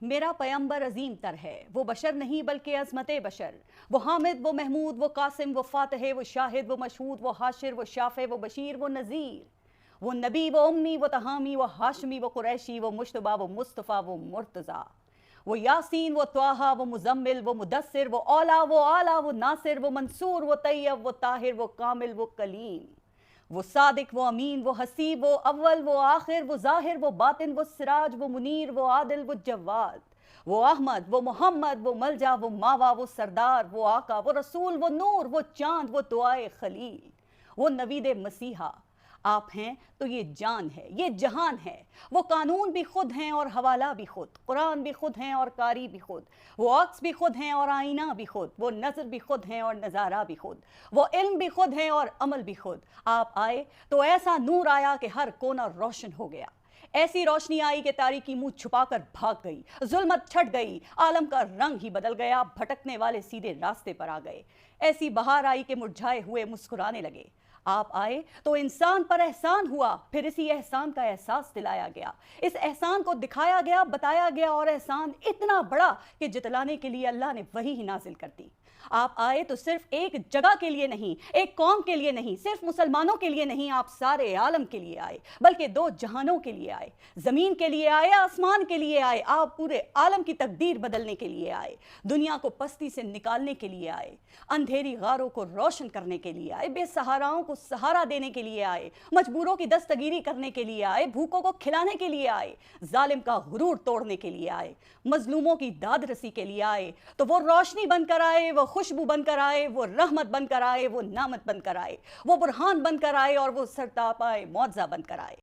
میرا پیمبر عظیم تر ہے، وہ بشر نہیں بلکہ عظمت بشر، وہ حامد، وہ محمود، وہ قاسم، وہ فاتح، وہ شاہد، وہ مشہود، وہ حاشر، وہ شافع، وہ بشیر، وہ نذیر، وہ نبی، وہ امی، وہ تہامی، وہ ہاشمی، وہ قریشی، وہ مشتبہ، وہ مصطفیٰ، وہ مرتضیٰ، وہ یاسین، وہ طٰہٰ، وہ مزمل، وہ مدثر، وہ اولیٰ، وہ اعلیٰ، وہ ناصر، وہ منصور، وہ طیب، وہ طاہر، وہ کامل، وہ کلیم، وہ صادق، وہ امین، وہ حسیب، وہ اول، وہ آخر، وہ ظاہر، وہ باطن، وہ سراج، وہ منیر، وہ عادل، وہ جواد، وہ احمد، وہ محمد، وہ ملجا، وہ ماوا، وہ سردار، وہ آقا، وہ رسول، وہ نور، وہ چاند، وہ دعائے خلیل، وہ نوید مسیحا۔ آپ ہیں تو یہ جان ہے، یہ جہان ہے، وہ قانون بھی خود ہیں اور حوالہ بھی خود، قرآن بھی خود ہیں اور قاری بھی خود، وہ عکس بھی خود ہیں اور آئینہ بھی خود، وہ نظر بھی خود ہیں اور نظارہ بھی خود، وہ علم بھی خود ہیں اور عمل بھی خود۔ آپ آئے تو ایسا نور آیا کہ ہر کونا روشن ہو گیا، ایسی روشنی آئی کہ تاریکی منہ چھپا کر بھاگ گئی، ظلمت چھٹ گئی، عالم کا رنگ ہی بدل گیا، بھٹکنے والے سیدھے راستے پر آ گئے، ایسی بہار آئی کہ مرجھائے ہوئے مسکرانے لگے۔ آپ آئے تو انسان پر احسان ہوا، پھر اسی احسان کا احساس دلایا گیا، اس احسان کو دکھایا گیا، بتایا گیا، اور احسان اتنا بڑا کہ جتلانے کے لیے اللہ نے وحی ہی نازل کر دی۔ آپ آئے تو صرف ایک جگہ کے لیے نہیں، ایک قوم کے لیے نہیں، صرف مسلمانوں کے لیے نہیں، آپ سارے عالم کے لیے آئے، بلکہ دو جہانوں کے لیے آئے، زمین کے لیے آئے، آسمان کے لیے آئے، آپ پورے عالم کی تقدیر بدلنے کے لیے آئے، دنیا کو پستی سے نکالنے کے لیے آئے، اندھیری غاروں کو روشن کرنے کے لیے آئے، بے سہاراؤں کو سہارا دینے کے لیے آئے، مجبوروں کی دستگیری کرنے کے لیے آئے، بھوکوں کو کھلانے کے لیے آئے، ظالم کا غرور توڑنے کے لیے آئے، مظلوموں کی داد رسی کے لیے آئے، تو وہ روشنی بن کر آئے، وہ خوشبو بن کر آئے، وہ رحمت بن کر آئے، وہ نعمت بن کر آئے، وہ برہان بن کر آئے، اور وہ سرتاپائے معجزہ بن کر آئے۔